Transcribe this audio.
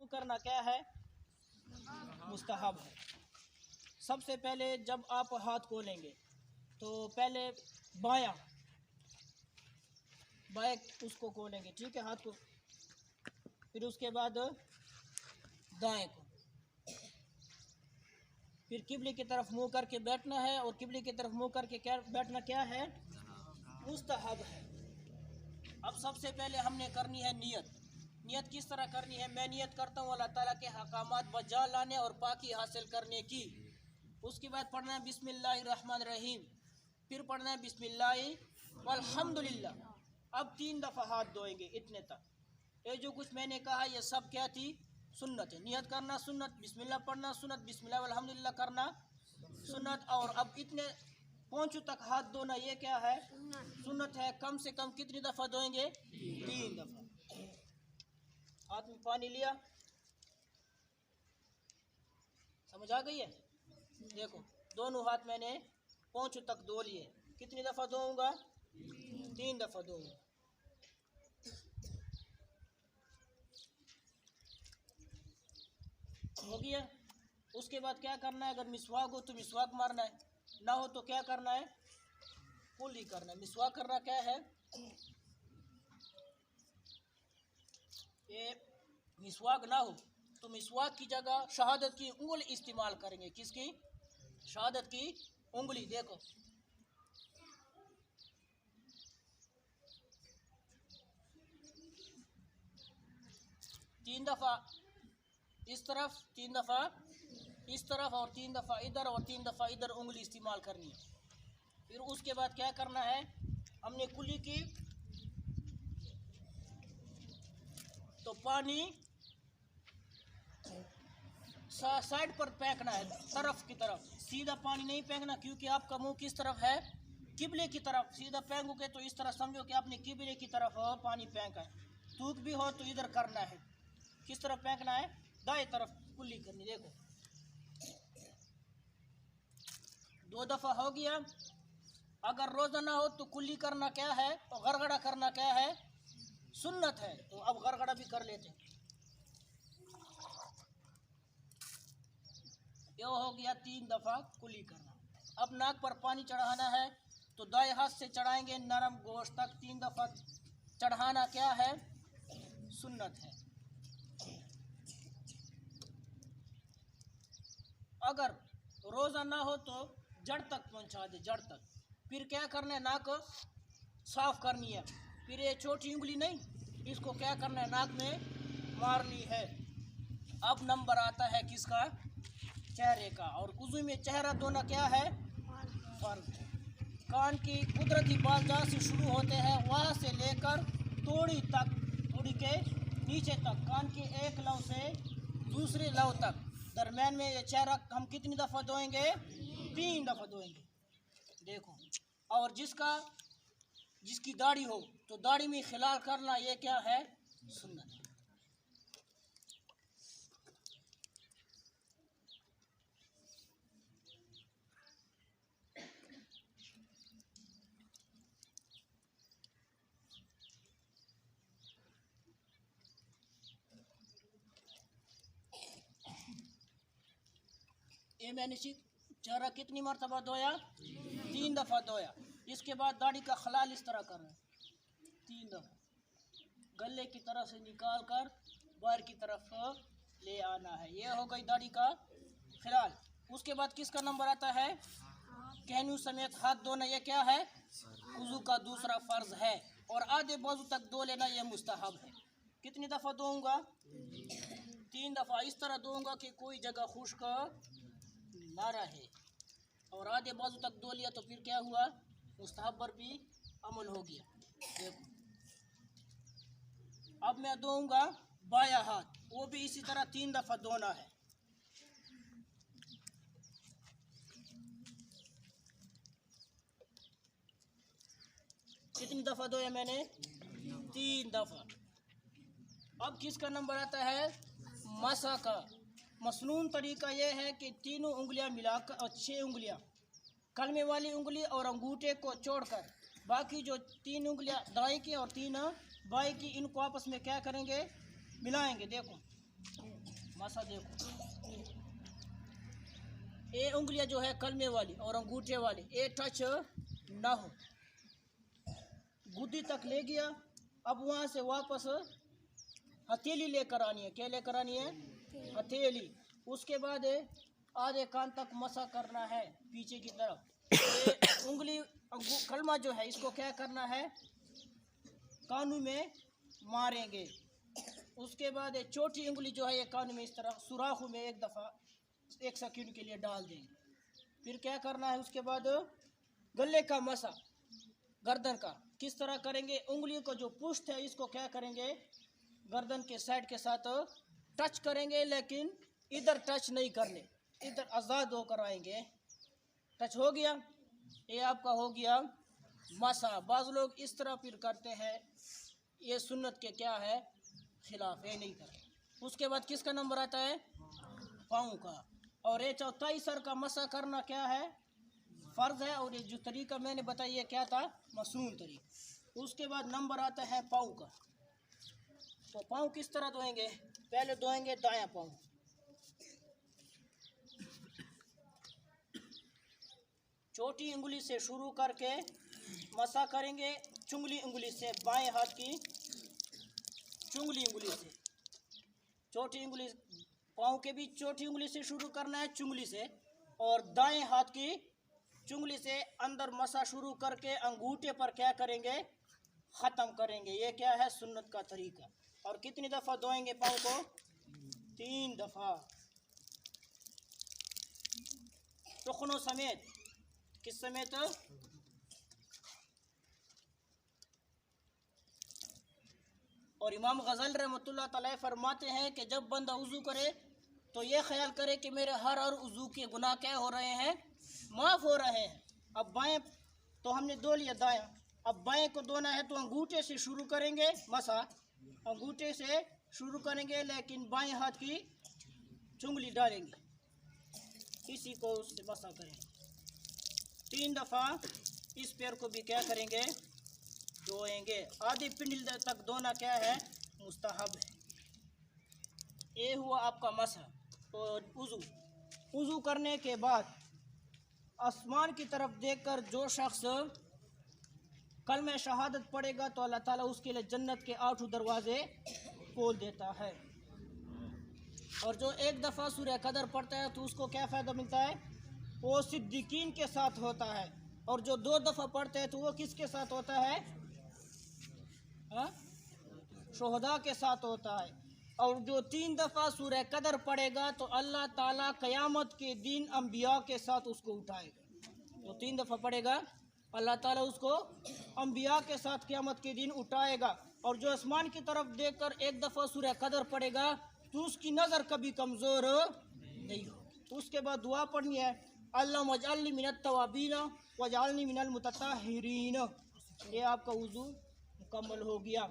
वुज़ू करना क्या है? मुस्तहब है। सबसे पहले जब आप हाथ खोलेंगे तो पहले बायां उसको खोलेंगे, ठीक है, हाथ को। फिर उसके बाद दाएं को। फिर किबले की तरफ मुंह करके बैठना है, और किबले की तरफ मुंह करके क्या बैठना क्या है? मुस्तहब है। अब सबसे पहले हमने करनी है नियत। नियत किस तरह करनी है? मैं नियत करता हूँ अल्लाह ताला के हकामात बजा लाने और पाकी हासिल करने की। उसके बाद पढ़ना है बिस्मिल्लाहिर्रहमानिर्रहीम, फिर पढ़ना है बिस्मिल्लाहि वल्हम्दुलिल्लाह। अब 3 दफ़ा हाथ धोएंगे, इतने तक। ये जो कुछ मैंने कहा ये सब क्या थी? सुन्नत है। नियत करना सुन्नत, बिस्मिल्लाह पढ़ना सुन्नत, बिस्मिल्लाह वल्हम्दुलिल्लाह करना सुन्नत। और अब इतने पहुँचों तक हाथ धोना ये क्या है? सुन्नत है। कम से कम कितनी दफ़ा धोएंगे? 3 दफ़ा। हाथ में पानी लिया, समझ आ गई है? देखो दोनों हाथ मैंने पहुँचों तक धो लिए। कितनी दफ़ा धोऊंगा? 3 दफ़ा धोऊंगा। हो गया। उसके बाद क्या करना है? अगर मिसवाक हो तो मिसवाक मारना है, ना हो तो क्या करना है? कुल्ली करना है। मिसवाक करना क्या है? ये मिसवाक ना हो तो मिसवाक की जगह शहादत की उंगली इस्तेमाल करेंगे। किसकी? शहादत की उंगली। देखो 3 दफ़ा इस तरफ, 3 दफ़ा इस तरफ, और 3 दफ़ा इधर, और 3 दफ़ा इधर उंगली इस्तेमाल करनी है। फिर उसके बाद क्या करना है? हमने कुल्ली की तो पानी साइड पर फेंकना है, तरफ की तरफ। सीधा पानी नहीं फेंकना, क्योंकि आपका मुंह किस तरफ है? किबले की तरफ। सीधा फेंकोगे तो इस तरह समझो कि आपने किबले की तरफ पानी फेंका है। थूक भी हो तो इधर करना है। किस तरफ फेंकना है? दाएं तरफ कुल्ली करनी। देखो 2 दफ़ा हो गया। अगर रोज़ा ना हो तो कुल्ली करना क्या है? और गड़गड़ा करना क्या है? सुन्नत है। तो अब गड़गड़ा भी कर लेते हैं। ये हो गया 3 दफ़ा कुली करना। अब नाक पर पानी चढ़ाना है तो दाएं हाथ से चढ़ाएंगे नरम गोश्त तक। 3 दफ़ा चढ़ाना क्या है? सुन्नत है। अगर रोज़ा ना हो तो जड़ तक पहुंचा दे, जड़ तक। फिर क्या करना है? नाक साफ करनी है। फिर ये छोटी उंगली नहीं, इसको क्या करना है? नाक में मारनी है। अब नंबर आता है किसका? चेहरे का। और वुज़ू में चेहरा धोना क्या है? फर्ज है। कान की कुदरती बाल जहाँ से शुरू होते हैं वहाँ से लेकर तोड़ी तक, तोड़ी के नीचे तक, कान के एक लव से दूसरे लव तक दरम्यान में ये चेहरा हम कितनी दफ़ा धोएंगे? 3 दफ़ा धोएंगे। देखो, और जिसकी दाढ़ी हो तो दाढ़ी में खिलाल करना ये क्या है? सुन्नत है। ये मैंने चेहरा कितनी मरतबा धोया? 3 दफ़ा धोया। इसके बाद दाढ़ी का खलाल इस तरह करना है 3 दफ़ा। गले की तरफ से निकाल कर बाहर की तरफ ले आना है। ये हो गई दाढ़ी का खलाल। उसके बाद किसका नंबर आता है? कहनू समेत हाथ धोना। ये क्या है? वुज़ू का दूसरा फ़र्ज है। और आधे बाजू तक धो लेना ये मुस्तहब है। कितनी दफ़ा धोऊंगा? 3 दफ़ा। इस तरह धोऊंगा कि कोई जगह खुश्क ना रहे। और आधे बाजू तक धो लिया तो फिर क्या हुआ? मुस्तहब पर भी अमल हो गया। देखो अब मैं धोऊंगा बाया हाथ, वो भी इसी तरह 3 दफ़ा धोना है। कितनी दफ़ा धोया मैंने? 3 दफ़ा। अब किसका नंबर आता है? मसा का। मसनून तरीका यह है कि तीनों उंगलियां मिलाकर, और 6 उंगलियां, कलमे वाली उंगली और अंगूठे को छोड़कर बाकी जो 3 उंगलियां दाएं की और 3 बाएं की, इनको आपस में क्या करेंगे? मिलाएंगे। देखो मसा देखो, ये उंगलियां जो है कलमे वाली और अंगूठे वाली, ये टच ना हो। गुद्दी तक ले गया, अब वहाँ से वापस हथेली लेकर आनी है। क्या लेकर आनी है? हथेली। उसके बाद आधे कान तक मसा करना है पीछे की तरफ। ये उंगली कलमा जो है इसको क्या करना है? कानों में मारेंगे। उसके बाद ये छोटी उंगली जो है ये कान में इस तरह सुराखों में एक दफ़ा 1 सेकंड के लिए डाल देंगे। फिर क्या करना है? उसके बाद गले का मसा, गर्दन का किस तरह करेंगे? उंगलियों को जो पुष्ट है इसको क्या करेंगे? गर्दन के साइड के साथ टच करेंगे, लेकिन इधर टच नहीं करने, इधर आज़ाद होकर आएंगे। टच हो गया, ये आपका हो गया मसा। बाज़ लोग इस तरह फिर करते हैं, ये सुन्नत के क्या है? खिलाफ, ये नहीं करते। उसके बाद किसका नंबर आता है? पाँव का। और ये चौथाई सर का मसा करना क्या है? फ़र्ज है। और ये जो तरीका मैंने बताया क्या था? मसून तरीका। उसके बाद नंबर आता है पाँव का। तो पाँव किस तरह धोएंगे? पहले धोएंगे दायां पाँव, छोटी उंगली से शुरू करके मसा करेंगे, चुंगली उंगली से, बाएं हाथ की चुंगली उंगली से। छोटी उंगली पाँव के बीच छोटी उंगली से शुरू करना है, चुंगली से, और दाएं हाथ की चुंगली से अंदर मसा शुरू करके अंगूठे पर क्या करेंगे? ख़त्म करेंगे। ये क्या है? सुन्नत का तरीका। और कितनी दफ़ा धोएंगे पाँव को? 3 दफ़ा, टुकनों समेत। किस समेत? और इमाम गज़ल रहमतुल्लाह तआला फरमाते हैं कि जब बंदा वज़ू करे तो ये ख्याल करे कि मेरे हर वज़ू के गुनाह क्या हो रहे हैं? माफ़ हो रहे हैं। अब बाएं तो हमने धो लिया दायां, अब बाएं को धोना है तो अंगूठे से शुरू करेंगे मसा, अंगूठे से शुरू करेंगे, लेकिन बाएं हाथ की चुंगली डालेंगे, इसी को उससे मसा करेंगे। 3 दफ़ा इस पैर को भी क्या करेंगे? धोएंगे। आधी पिंडली तक धोना क्या है? मुस्तहब है। ये हुआ आपका मसा। और वज़ू करने के बाद आसमान की तरफ देखकर जो शख्स कलमा शहादत पढ़ेगा तो अल्लाह ताला उसके लिए जन्नत के 8 दरवाज़े खोल देता है। और जो एक दफ़ा सूरह कदर पढ़ता है तो उसको क्या फ़ायदा मिलता है? वो सिद्दीकीन के साथ होता है। और जो 2 दफ़ा पढ़ते हैं तो वो किसके साथ होता है? शुहदा के साथ होता है। और जो 3 दफ़ा सूरह कदर पढ़ेगा तो अल्लाह ताला क़यामत के दिन अंबिया के साथ उसको उठाएगा। जो 3 दफ़ा पढ़ेगा अल्लाह ताला उसको अंबिया के साथ क़यामत के दिन उठाएगा। और जो आसमान की तरफ देखकर एक दफ़ा सूरह कदर पढ़ेगा तो उसकी नज़र कभी कमज़ोर नहीं होगी। तो उसके बाद दुआ पढ़नी है, अल्लाहुम्मा वजअलनी मिनत तवाबीन वजअलनी मिनल मुतत्तहिरीन। ये आपका वज़ू मुकम्मल हो गया।